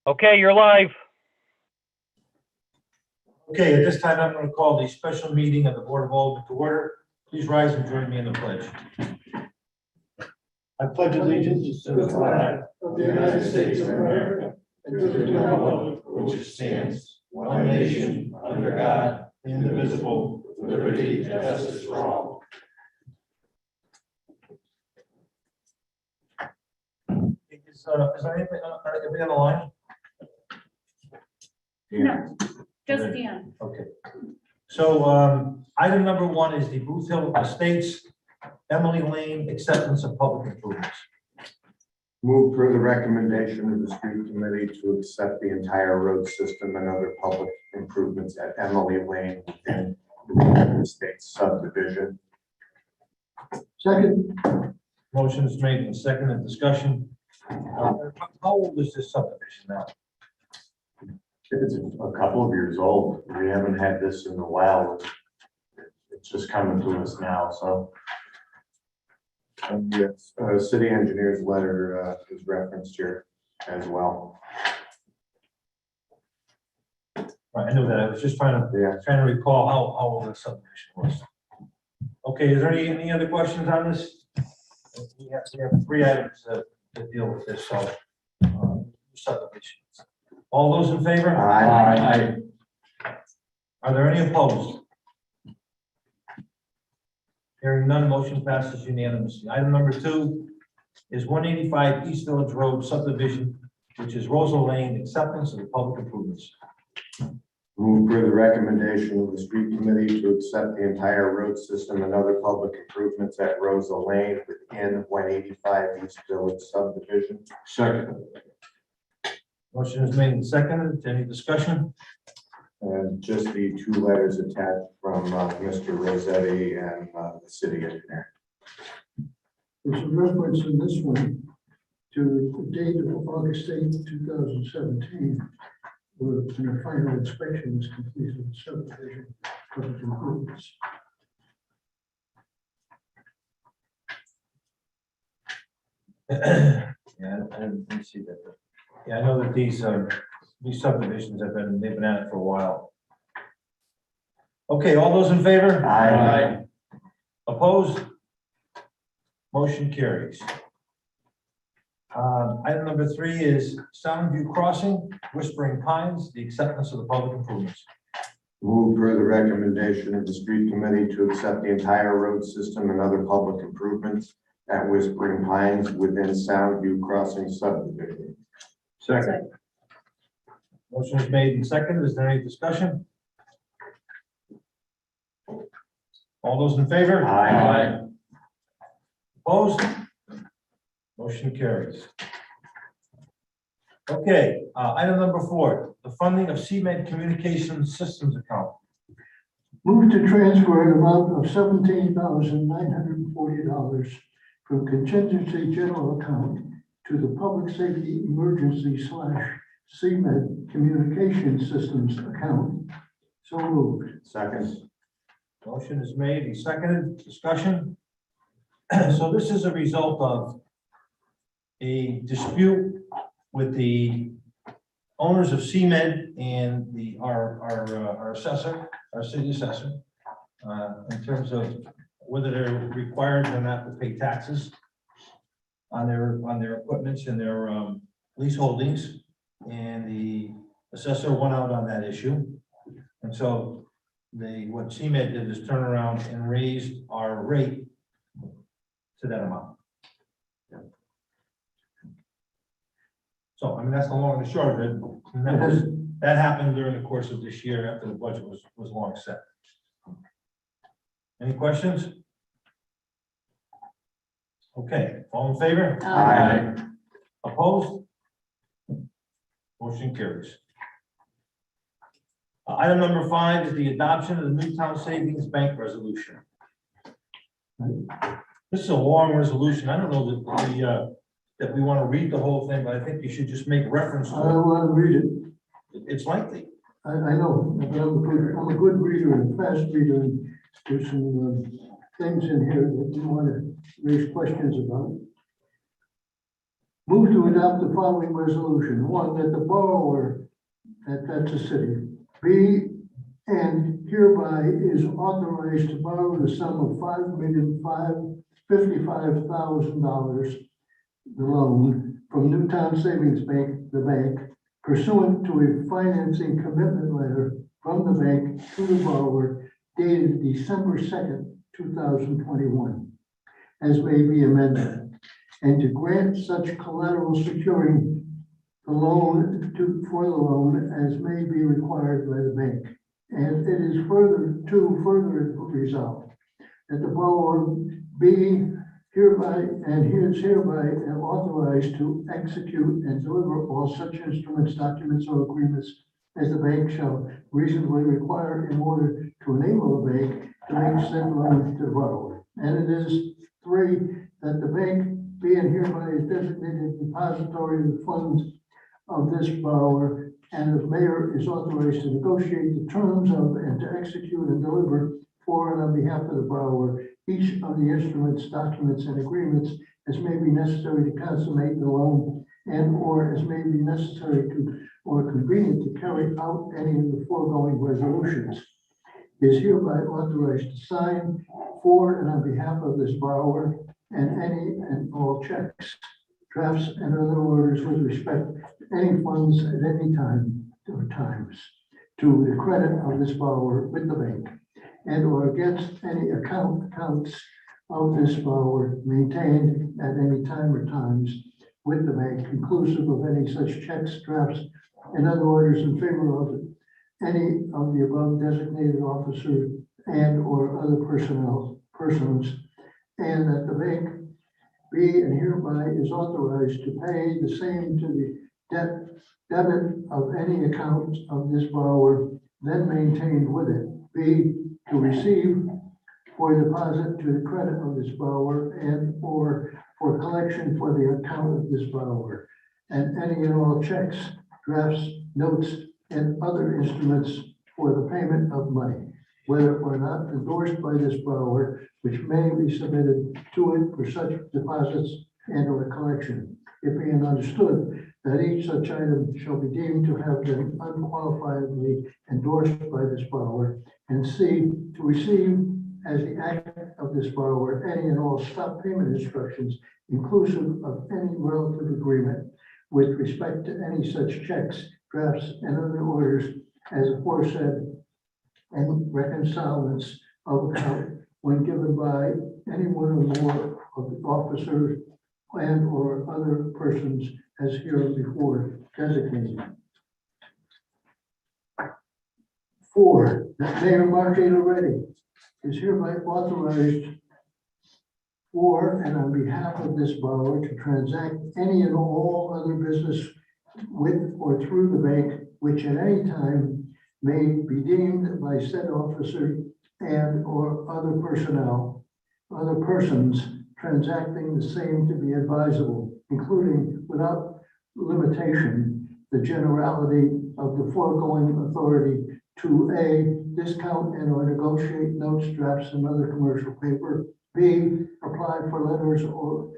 Okay, you're live. Okay, at this time, I'm going to call the special meeting of the Board of Aldermen to order. Please rise and join me in the pledge. I pledge allegiance to the flag of the United States of America and to the republic which stands, one nation, under God, indivisible, with liberty and justice for all. Is there anything on the line? No, just Dan. Okay. So item number one is the Booth Hill Estates, Emily Lane acceptance of public improvements. Move for the recommendation of the street committee to accept the entire road system and other public improvements at Emily Lane within the Estates subdivision. Second, Motion is made and seconded. Discussion. How old is this subdivision now? It's a couple of years old. We haven't had this in a while. It's just coming to us now, so. And yes, city engineer's letter is referenced here as well. Right, I knew that. I was just trying to recall how old the subdivision was. Okay, is there any other questions on this? We have three items to deal with this, so subdivisions. All those in favor? Aye. Are there any opposed? Hearing none, motion passes unanimously. Item number two is 185 East Village Road subdivision, which is Rosa Lane, acceptance of the public improvements. Move for the recommendation of the street committee to accept the entire road system and other public improvements at Rosa Lane within 185 East Village subdivision. Second. Motion is made and seconded. Any discussion? And just the two letters attached from Mr. Rossetti and the city engineer. there's a reference in this one to the date of August 8, 2017, where the final inspection was completed in subdivision public improvements. Yeah, I didn't see that. Yeah, I know that these subdivisions they've been at it for a while. Okay, all those in favor? Aye. Opposed? Motion carries. Item number three is Soundview Crossing, Whispering Pines, the acceptance of the public improvements. Move for the recommendation of the street committee to accept the entire road system and other public improvements at Whispering Pines within Soundview Crossing subdivision. Second. Motion is made and seconded. Is there any discussion? All those in favor? Aye. Opposed? Motion carries. Okay, item number four, the funding of CMed Communications Systems account. Move to transfer an amount of $17,940 from contingency general account to the public safety emergency / CMed communication systems account. So moved. Second. Motion is made and seconded. Discussion. So this is a result of a dispute with the owners of CMed and our assessor, our city assessor, in terms of whether they're required or not to pay taxes on their equipments and their lease holdings. And the assessor went out on that issue. And so what CMed did is turn around and raised our rate to that amount. So, I mean, that's the long and the short of it. And that happened during the course of this year after the budget was long set. Any questions? Okay, all in favor? Aye. Opposed? Motion carries. Item number five is the adoption of the Newtown Savings Bank resolution. This is a long resolution. I don't know that we want to read the whole thing, but I think you should just make reference I to don't want to read it. it. It's lengthy. I know, but I'm a good reader and fast reader, and there's some things in here that we want to raise questions about. Move to adopt the following resolution. One, that the borrower, that's a city, be and hereby is authorized to borrow the sum of $5,555,000, the loan from Newtown Savings Bank, the bank, pursuant to a financing commitment letter from the bank to the borrower dated December 2nd, 2021, as may be amended, and to grant such collateral securing the loan for the loan as may be required by the bank. And it is further resolved that the borrower be hereby and is hereby authorized to execute and deliver all such instruments, documents, or agreements as the bank shall reasonably require in order to enable the bank to make said loan to the borrower. And it is 3, that the bank be and hereby is designated depository of the funds of this borrower, and the mayor is authorized to negotiate the terms of and to execute and deliver for and on behalf of the borrower each of the instruments, documents, and agreements as may be necessary to consummate the loan and or as may be necessary to or convenient to carry out any of the foregoing resolutions. Is hereby authorized to sign for and on behalf of this borrower and any and all checks, drafts, and other orders with respect to any funds at any time or times to the credit of this borrower with the bank and or against any accounts of this borrower maintained at any time or times with the bank, inclusive of any such checks, drafts, and other orders in favor of any of the above designated officer and or other persons, and that the bank be and hereby is authorized to pay the same to the debit of any account of this borrower then maintained with it. B, to receive for deposit to the credit of this borrower and or for collection for the account of this borrower, and any and all checks, drafts, notes, and other instruments for the payment of money, whether or not endorsed by this borrower, which may be submitted to it for such deposits and or collection. It being understood that each such item shall be deemed to have been unqualifiedly endorsed by this borrower, and C, to receive as the act of this borrower any and all stop payment instructions, inclusive of any relative agreement with respect to any such checks, drafts, and other orders as aforesaid, and reconcilments of account when given by any one or more of the officers and or other persons as herebefore designated. 4, that Mayor Mark A. Loretti is hereby authorized for and on behalf of this borrower to transact any and all other business with or through the bank, which at any time may be deemed by said officer and or other persons transacting the same to be advisable, including without limitation, the generality of the foregoing authority to A, discount and or negotiate notes, drafts, and other commercial paper. B, apply for letters or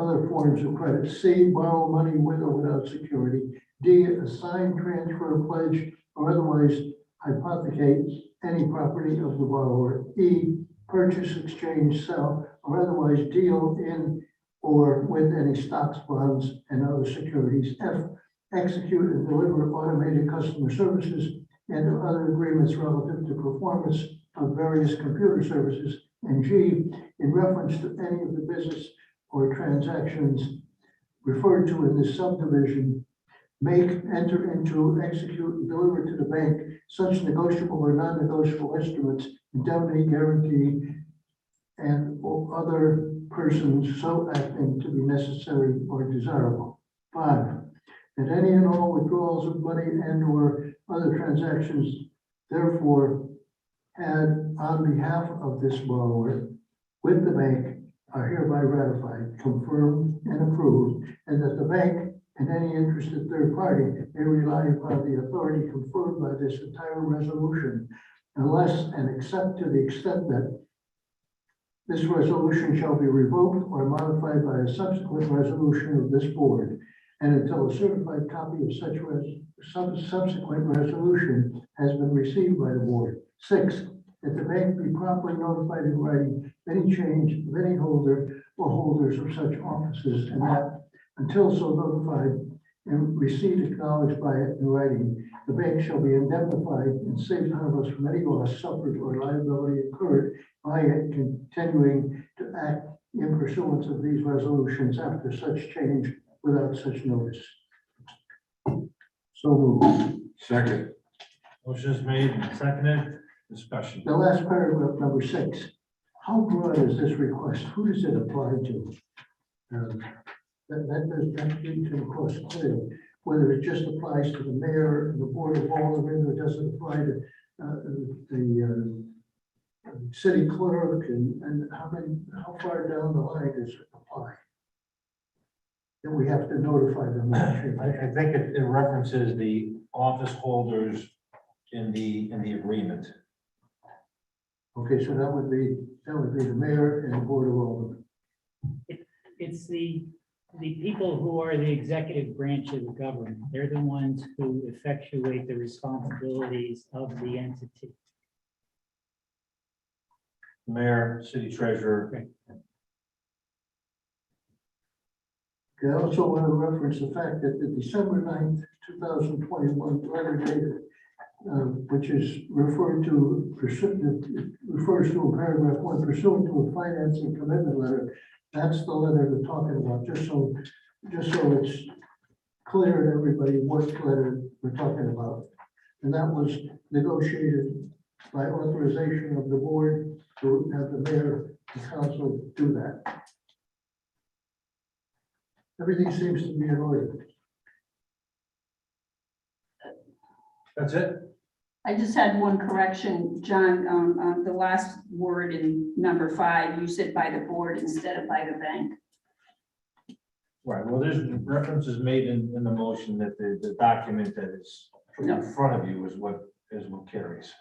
other forms of credit. C, borrow money with or without security. D, assign, transfer, pledge, or otherwise hypothecate any property of the borrower. E, purchase, exchange, sell, or otherwise deal in or with any stocks, bonds, and other securities. F, execute and deliver automated customer services and other agreements relative to performance of various computer services. And G, in reference to any of the business or transactions referred to in this subdivision, make, enter into, execute, and deliver to the bank such negotiable or non-negotiable instruments, indemnity, guarantee, and other persons so acting to be necessary or desirable. 5, that any and all withdrawals of money and or other transactions therefore had on behalf of this borrower with the bank are hereby ratified, confirmed, and approved, and that the bank and any interested third party may rely upon the authority conferred by this entire resolution, unless and except to the extent that This resolution shall be revoked or modified by a subsequent resolution of this board. And until a certified copy of such subsequent resolution has been received by the board. 6, that the bank be properly notified in writing of any change of any holder or holders of such offices, and that until so notified and received acknowledged by it in writing, the bank shall be indemnified and safe harbors from any loss suffered or liability incurred by it continuing to act in pursuance of these resolutions after such change without such notice. So moved. Second. Motion is made and seconded. Discussion. The last paragraph, number 6. How broad is this request? Who does it apply to? That needs to be crossed clearly. Whether it just applies to the mayor and the board of aldermen, or does it apply to the city clerk, and how far down the line does it apply? That we have to notify them. I think it references the office holders in the agreement. Okay, so that would be the mayor and the board of aldermen. It's the people who are the executive branch of the government. They're the ones who effectuate the responsibilities of the entity. Mayor, city treasurer. Okay, I also want to reference the fact that the December 9th, 2021 letter dated, which is refers to in paragraph 1, pursuant to a financing commitment letter. That's the letter we're talking about, just so it's clear to everybody what letter we're talking about. And that was negotiated by authorization of the board to have the mayor and council do that. Everything seems to be in order. That's it? I just had one correction, John, on the last word in number 5, you said by the board instead of by the bank. Right, well, there's references made in the motion that the document that is in front of you is what carries.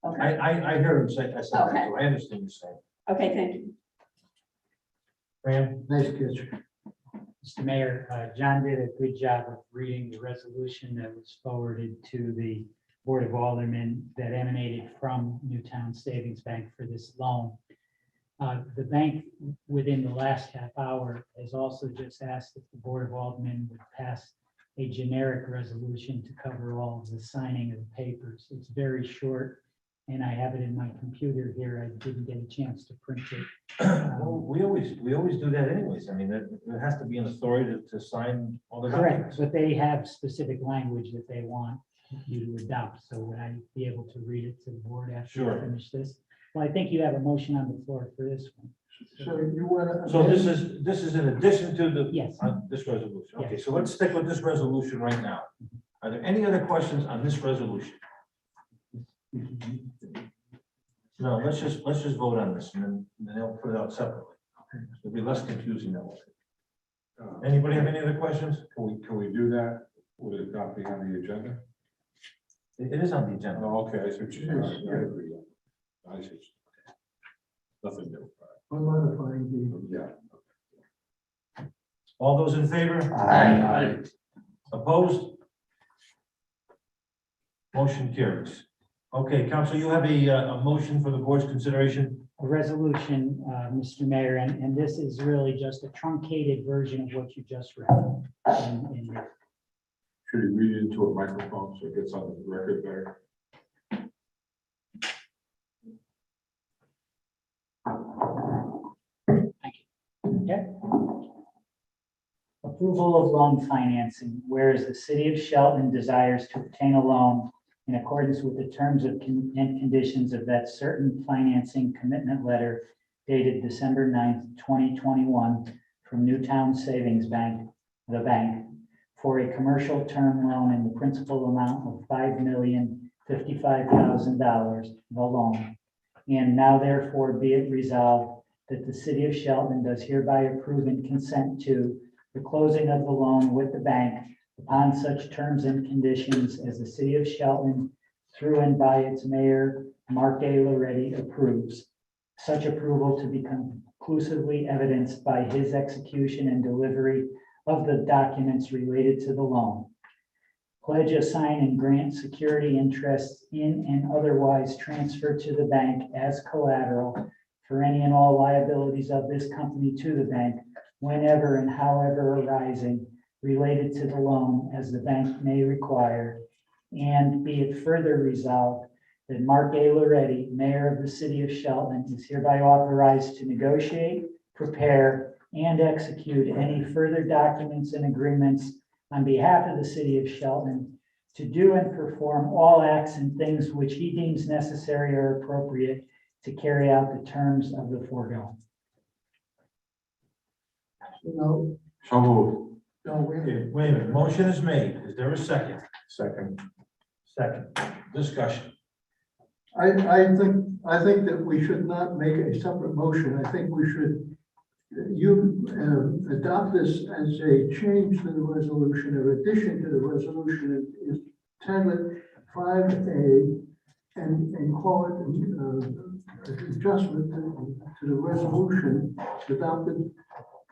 Okay, I hear him say, I said that, Okay. so I understand you saying. okay, thank you. Nice catch. Mr. Mayor, John did a good job of reading the resolution that was forwarded to the Board of Aldermen that emanated from Newtown Savings Bank for this loan. The bank, within the last half hour, has also just asked if the Board of Aldermen would pass a generic resolution to cover all of the signing of the papers. It's very short, and I have it in my computer here. I didn't get a chance to print it. Well, we always do that anyways. I mean, there has to be an authority to sign all the Correct, documents. but they have specific language that they want you to adopt, so would I be able to read it to the board after Sure. we finish this? Well, I think you have a motion on the floor for this one. So you want to. So this is in addition to the. Yes. This resolution. Okay, so let's stick with this resolution right now. Are there any other questions on this resolution? No, let's just vote on this and then they'll put it out separately. It'll be less confusing that way. Anybody have any other questions? Can we do that with it not being on the agenda? It is on the agenda. Oh, okay, I see what you're saying. Yes. I agree. I see. Nothing new. I'm modifying Yeah. All those in favor? Aye. Opposed? Motion carries. Okay, Council, you have a motion for the board's consideration. A resolution, Mr. Mayor, and this is really just a truncated version of what you just read. Should we read it into a microphone so it gets on the record better? Okay. Approval of loan financing, whereas the city of Shelton desires to obtain a loan in accordance with the terms and conditions of that certain financing commitment letter dated December 9th, 2021 from Newtown Savings Bank, the bank, for a commercial term loan in the principal amount of $5,055,000, the loan. And now therefore be it resolved that the city of Shelton does hereby approve and consent to the closing of the loan with the bank upon such terms and conditions as the city of Shelton, through and by its mayor, Mark A. Loretti, approves. such approval to be conclusively evidenced by his execution and delivery of the documents related to the loan. Pledge, assign, and grant security interests in and otherwise transfer to the bank as collateral for any and all liabilities of this company to the bank whenever and however arising related to the loan as the bank may require. And be it further resolved that Mark A. Loretti, Mayor of the City of Shelton, is hereby authorized to negotiate, prepare, and execute any further documents and agreements on behalf of the City of Shelton to do and perform all acts and things which he deems necessary or appropriate to carry out the terms of the foregoing. No, So moved. no, wait a minute. Okay, wait a minute, motion is made. Is there a second? Second. Second. Discussion. I think that we should not make a separate motion. I think we should, adopt this as a change to the resolution or addition to the resolution is tablet 5A and call it an adjustment to the resolution adopted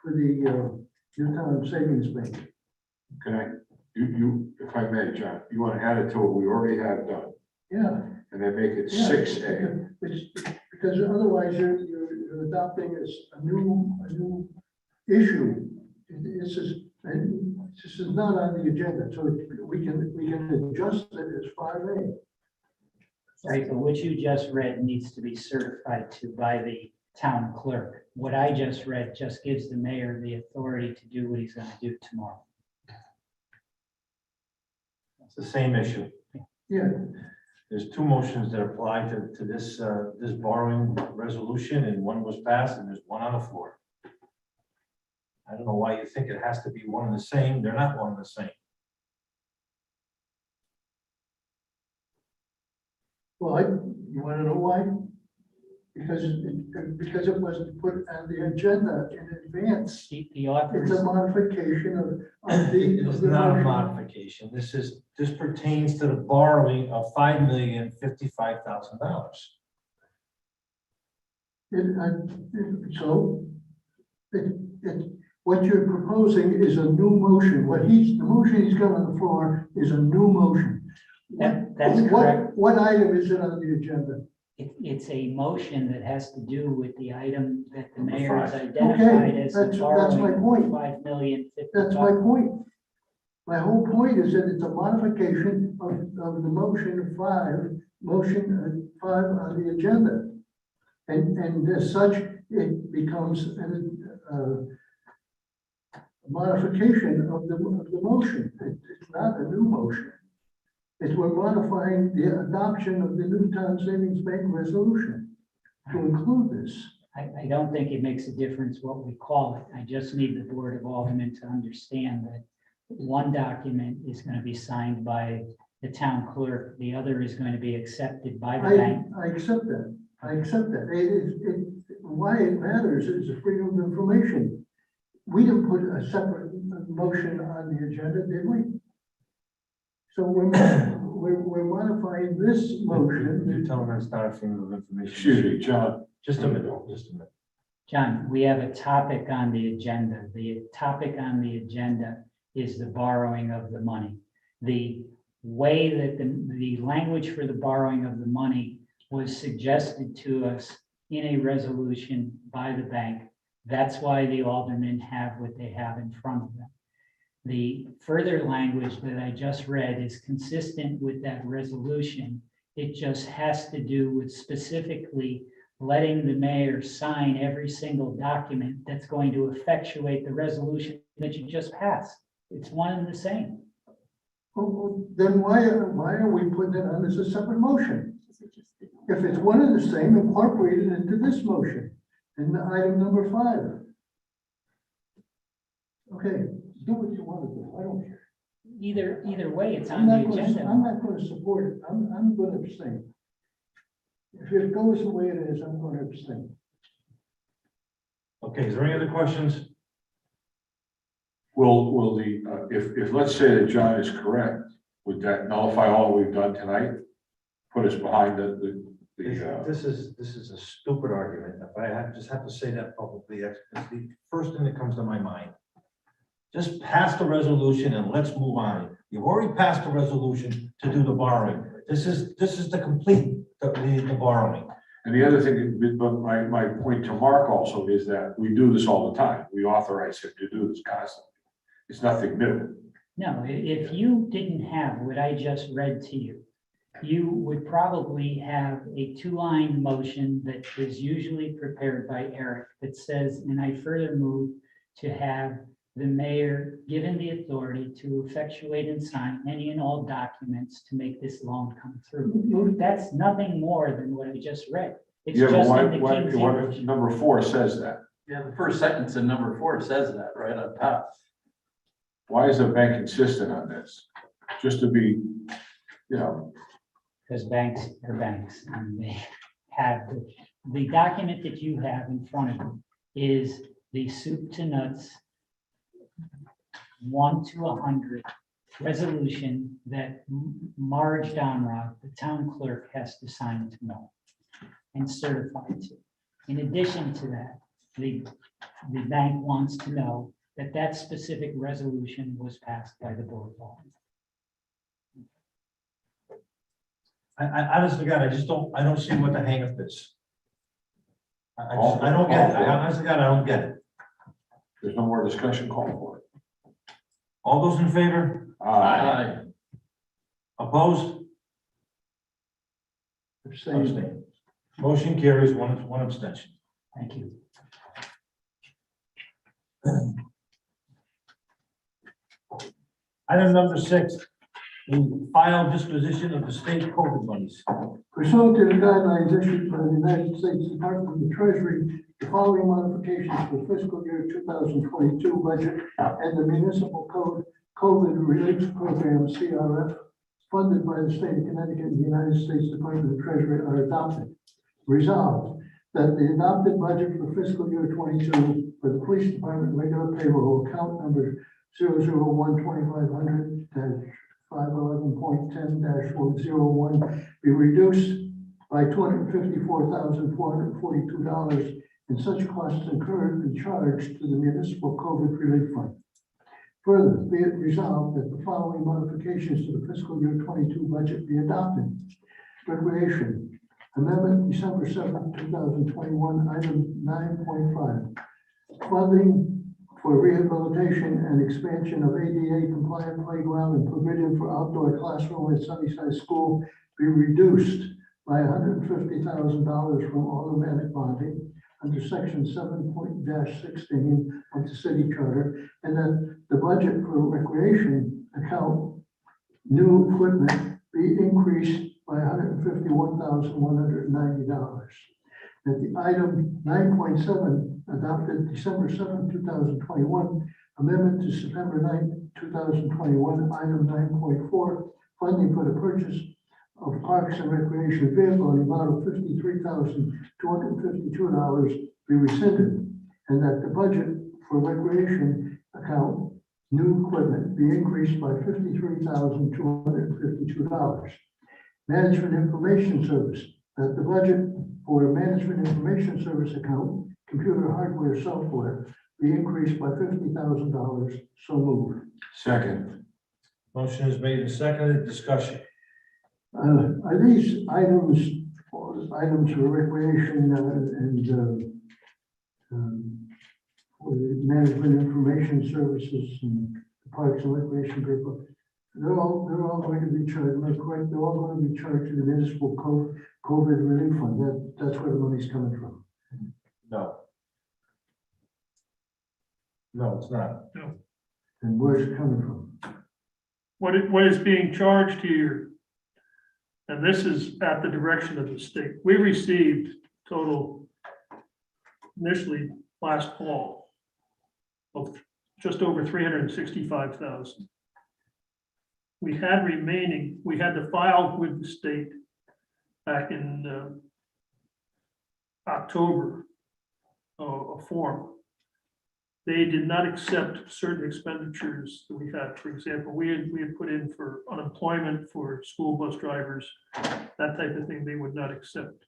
for the Newtown Savings Bank. Can I, if I may, John, you want to add it to what we already have done Yeah. and then make it Yeah, 6A? Because otherwise you're adopting a new issue. This is not on the agenda, so we can adjust it as 5A. Right, but what you just read needs to be certified to by the town clerk. What I just read just gives the mayor the authority to do what he's going to do tomorrow. It's the same issue. Yeah, There's two motions that apply to this, this borrowing resolution, and one was passed, and there's one on the floor. I don't know why you think it has to be one and the same. They're not one and the same. well, you want to know why? Because it wasn't put on the agenda in advance. The authors, It's a modification of the. It is not a modification. This pertains to the borrowing of $5,055,000. What you're proposing is a new motion. The motion he's got on the floor is a new motion. that's correct. What item is it on the agenda? It's a motion that has to do with the item that the Number mayor has five. identified Okay, as the that's my borrowing point. of $5,055,000. That's my point. My whole point is that it's a modification of the motion 5 on the agenda. And as such, it becomes a modification of the motion. It's not a new motion. We're modifying the adoption of the Newtown Savings Bank resolution to include this. I don't think it makes a difference what we call it. I just need the Board of Aldermen to understand that one document is going to be signed by the town clerk, the other is going to be accepted by the bank. I accept that. I accept that. Why it matters is the freedom of information. We didn't put a separate motion on the agenda, did we? So we're modifying this motion. You're telling us not a freedom of information. Excuse me, John. Just a minute, just a minute. John, we have a topic on the agenda. The topic on the agenda is the borrowing of the money. The way that the language for the borrowing of the money was suggested to us in a resolution by the bank. That's why the aldermen have what they have in front of them. The further language that I just read is consistent with that resolution. It just has to do with specifically letting the mayor sign every single document that's going to effectuate the resolution that you just passed. It's one and the same. Well, then why are we putting it on as a separate motion? If it's one and the same, incorporate it into this motion, in the item number 5. Okay, do what you want to do. I don't care. Either way, it's I'm on the not agenda. going to support it. I'm going to abstain. If it goes the way it is, I'm going to abstain. Okay, is there any other questions? Will the, if let's say that John is correct, would that nullify all we've done tonight? Put us behind the This is a stupid argument. If just have to say that publicly, that's the first thing that comes to my mind. Just pass the resolution and let's move on. You've already passed the resolution to do the borrowing. This is the complete, the borrowing. And the other thing, but my point to Mark also is that we do this all the time. We authorize him to do this constantly. It's nothing new. No, if you didn't have what I just read to you, you would probably have a two-line motion that is usually prepared by Eric that says, and I further move to have the mayor given the authority to effectuate and sign any and all documents to make this loan come through. That's nothing more than what I just read. It's Yeah, but just why, in the King's English. number 4 says that? Yeah, the first sentence in number 4 says that right on top. Why is the bank insistent on this? Just to be, Because banks are banks and they have, the document that you have in front of you is the soup to nuts 1 to 100 resolution that Marge Donroth, the town clerk, has to sign to know and certify to. In addition to that, the bank wants to know that that specific resolution was passed by the board of Aldermen. I honestly, God, I don't see what the hang up is. I don't get it. I honestly, God, I don't get it. there's no more discussion called for it. All those in favor? Aye. Opposed? Abstain. Abstain. Motion carries, one abstention. Thank you. Item number 6, the final disposition of the state COVID monies. Pursuant to the guidelines issued by the United States Department of the Treasury, the following modifications for fiscal year 2022 budget and the municipal code COVID relief program, CRF, funded by the state of Connecticut and the United States Department of the Treasury are adopted. Resolved that the adopted budget for fiscal year 22 for the police department regular payroll account number 001-2500-511.10-101 be reduced by $254,442 and such costs incurred be charged to the municipal COVID relief fund. Further, be it resolved that the following modifications to the fiscal year 22 budget be adopted. Recreation, amendment December 7, 2021, item 9.5. Funding for rehabilitation and expansion of ADA compliant playground and provision for outdoor classroom at Sunnyside School be reduced by $150,000 from automatic bonding under section 7.-16 of the city charter, and that the budget for recreation account new equipment be increased by $151,190. That the item 9.7 adopted December 7, 2021, amendment to September 9, 2021, item 9.4, funding for the purchase of parks and recreation vehicle in the amount of $53,252 be rescinded, and that the budget for recreation account new equipment be increased by $53,252. Management information service, that the budget for management information service account, computer hardware software, be increased by $50,000. So moved. Second. Motion is made and seconded. Discussion. Are these items for recreation for the management information services and the parks and recreation group? They're all going to be charged, am I correct? They're all going to be charged to the municipal COVID relief fund. That's where the money's coming from. No. No, it's not. And where's it coming from? What is being charged here, and this is at the direction of the state. We received total initially last fall of just over 365,000. We had remaining, we had to file with the state back in October, a form. They did not accept certain expenditures that we had. For example, we had put in for unemployment for school bus drivers, that type of thing they would not accept.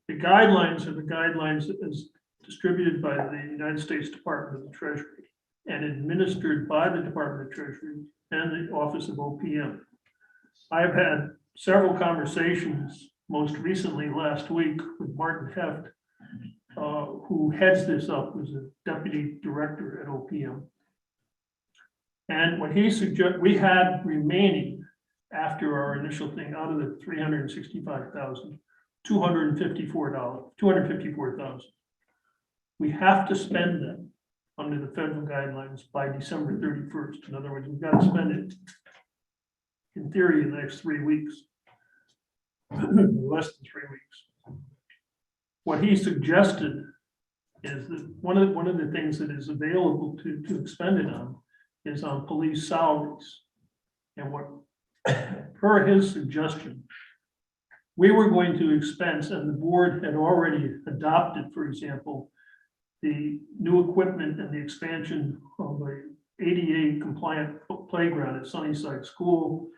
The guidelines are the guidelines as distributed by the United States Department of the Treasury and administered by the Department of Treasury and the Office of OPM. I've had several conversations, most recently last week with Martin Heft, who heads this up as a deputy director at OPM. And what he suggested, we had remaining after our initial thing out of the $365,000, $254,000. We have to spend them under the federal guidelines by December 31st. In other words, we've got to spend it in theory in the next 3 weeks, less than 3 weeks. What he suggested is that one of the things that is available to expend it on is on police salaries. And what, per his suggestion, we were going to expense, and the board had already adopted, for example, the new equipment and the expansion of a ADA compliant playground at Sunnyside School.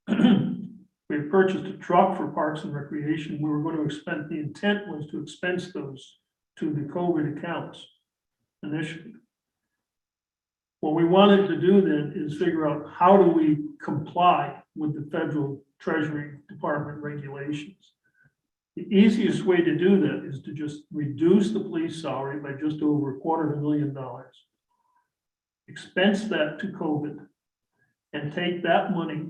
We had purchased a truck for Parks and Recreation. We were going to expense, the intent was to expense those to the COVID accounts initially. What we wanted to do then is figure out how do we comply with the federal Treasury Department regulations. The easiest way to do that is to just reduce the police salary by just over $250,000. Expense that to COVID and take that money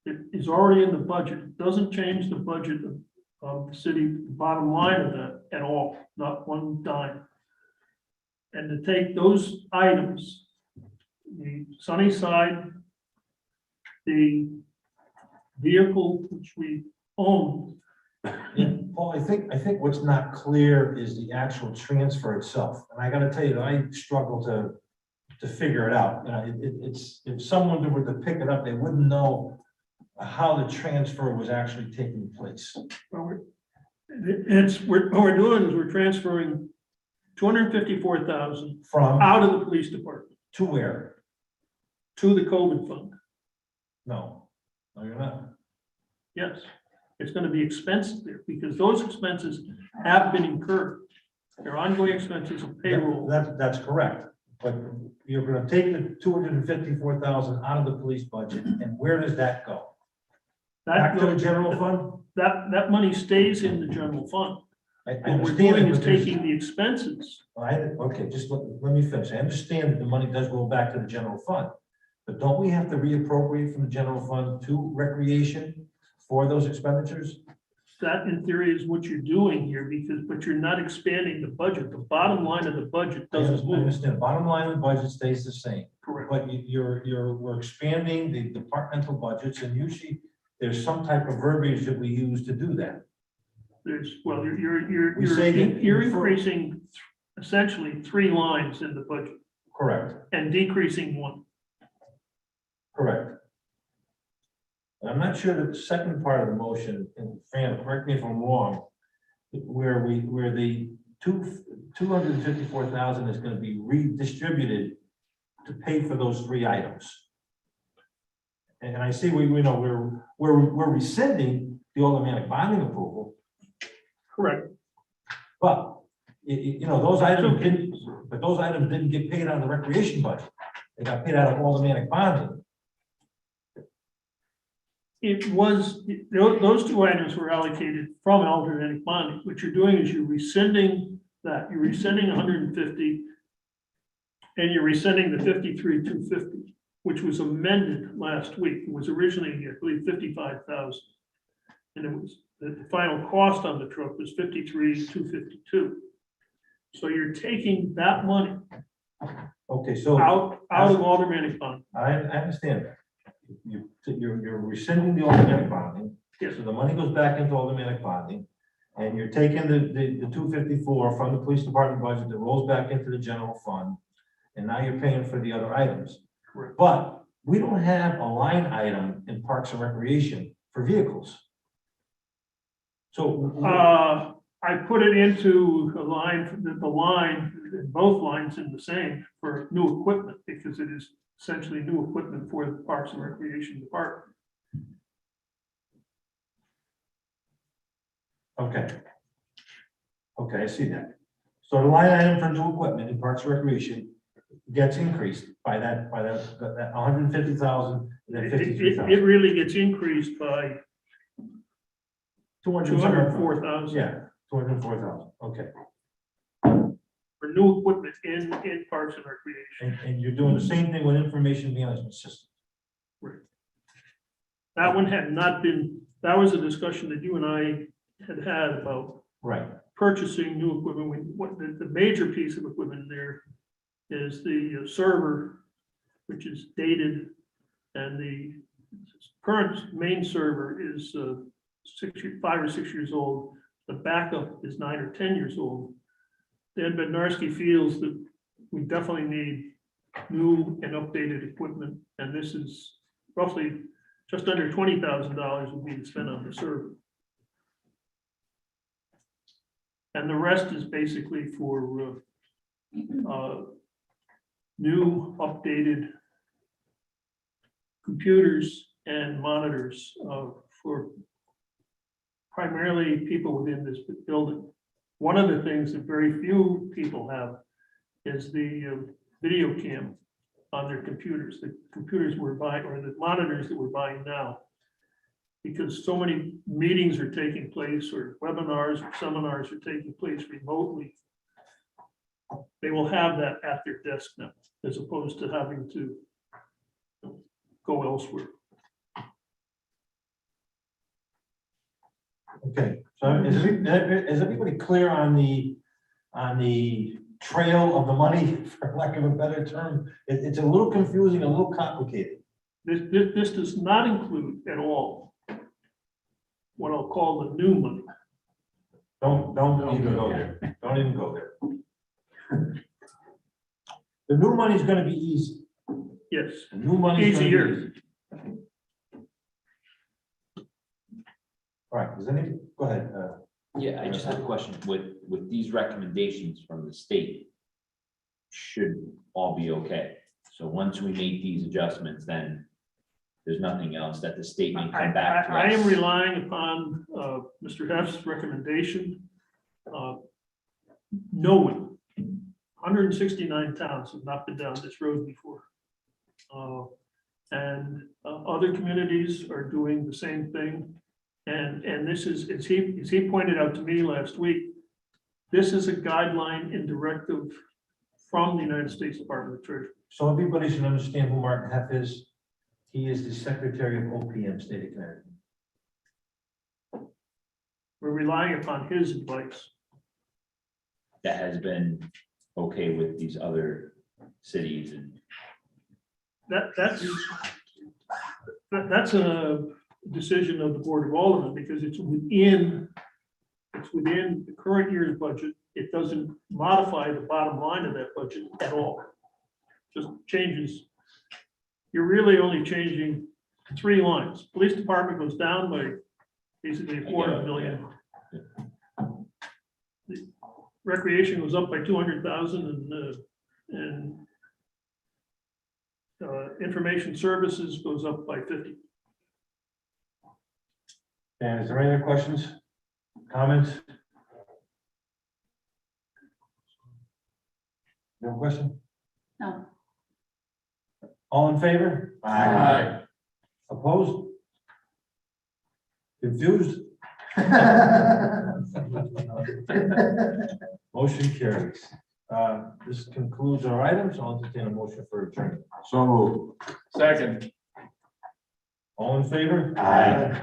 that is already in the budget. It doesn't change the budget of the city, the bottom line of that at all, not one dime. And to take those items, the Sunnyside, the vehicle which we own. Yeah, Paul, I think what's not clear is the actual transfer itself. And I gotta tell you, I struggle to figure it out. You know, it's, if someone were to pick it up, they wouldn't know how the transfer was actually taking place. Well, what we're doing is we're transferring $254,000 From, out of the police department to where? to the COVID fund. No, you're not. Yes, it's going to be expenses there because those expenses have been incurred. They're ongoing expenses of payroll. That's correct. But you're gonna take the $254,000 out of the police budget, and where does that go? Back to the general fund? That money stays in the general fund. I What we're understand doing it, is but there's- taking the expenses. Okay, just let me finish. I understand that the money does go back to the general fund. But don't we have to reappropriate from the general fund to recreation for those expenditures? That in theory is what you're doing here but you're not expanding the budget. The bottom line of the budget I doesn't move. understand. Bottom line of the budget stays the same, Correct. but we're expanding the departmental budgets, and usually there's some type of verbiage that we use to do that. We say that- You're increasing essentially 3 lines in the budget Correct, and decreasing 1. correct. And I'm not sure that the second part of the motion, and Fran, correct me if I'm wrong, where the $254,000 is going to be redistributed to pay for those 3 items. And I see we know we're rescinding the automatic bonding approval, Correct. but those items didn't get paid out of the recreation budget. They got paid out of automatic bonding. It was, those 2 items were allocated from alternative bonding. What you're doing is you're rescinding that. You're rescinding 150 and you're rescinding the 53,250, which was amended last week. It was originally, I believe, 55,000. And it was, the final cost on the truck was 53,252. So you're taking that money Okay, so out of automatic bonding. I understand that. You're rescinding the automatic bonding. Yes. So the money goes back into automatic bonding, and you're taking the 254 from the police department budget that rolls back into the general fund, and now you're paying for the other items. Correct. But we don't have a line item in Parks and Recreation for vehicles. So I put it into a line, the line, both lines in the same for new equipment, because it is essentially new equipment for the Parks and Recreation Department. okay, Okay, I see that. So the line item for new equipment in Parks and Recreation gets increased by that 150,000 and then It 53,000. really gets increased by 204,000 Yeah, 204,000, okay. for new equipment in Parks and Recreation. And you're doing the same thing with information management system. That one had not been, that was a discussion that you and I had about Right. purchasing new equipment. What the major piece of equipment there is the server, which is dated, and the current main server is 5 or 6 years old. The backup is 9 or 10 years old. Dan Bednarski feels that we definitely need new and updated equipment, and this is roughly just under $20,000 would be spent on the server. And the rest is basically for new, updated computers and monitors for primarily people within this building. One of the things that very few people have is the video cam on their computers. The computers we're buying, or the monitors that we're buying now, because so many meetings are taking place, or webinars or seminars are taking place remotely. They will have that at their desk now, as opposed to having to go elsewhere. Okay, so is everybody clear on the trail of the money, for lack of a better term? It's a little confusing, a little complicated. This does not include at all what I'll call the new money. Don't even go there. Don't even go there. The new money is gonna be easy. Yes, The new money is gonna be Easier. easy. All right, go ahead. Yeah, I just have a question. With these recommendations from the state, should all be okay. So once we make these adjustments, then there's nothing else that the state may come back to us. I am relying upon Mr. Heff's recommendation. No one, 169 towns have not been down this road before. And other communities are doing the same thing. And this is, as he pointed out to me last week, this is a guideline and directive from the United States Department of Treasury. So everybody should understand who Mark Heff is. He is the Secretary of OPM, State of Connecticut. We're relying upon his advice. That has been okay with these other cities and That's a decision of the Board of Aldermen, because it's within the current year's budget. It doesn't modify the bottom line of that budget at all. Just changes. You're really only changing 3 lines. Police department goes down by basically $250,000. The recreation goes up by 200,000, and information services goes up by 50. And is there any other questions, comments? No question? No. All in favor? Aye. Opposed? Confused? Motion carries. This concludes our items. I'll entertain a motion for adjournment. So moved. Second. All in favor? Aye.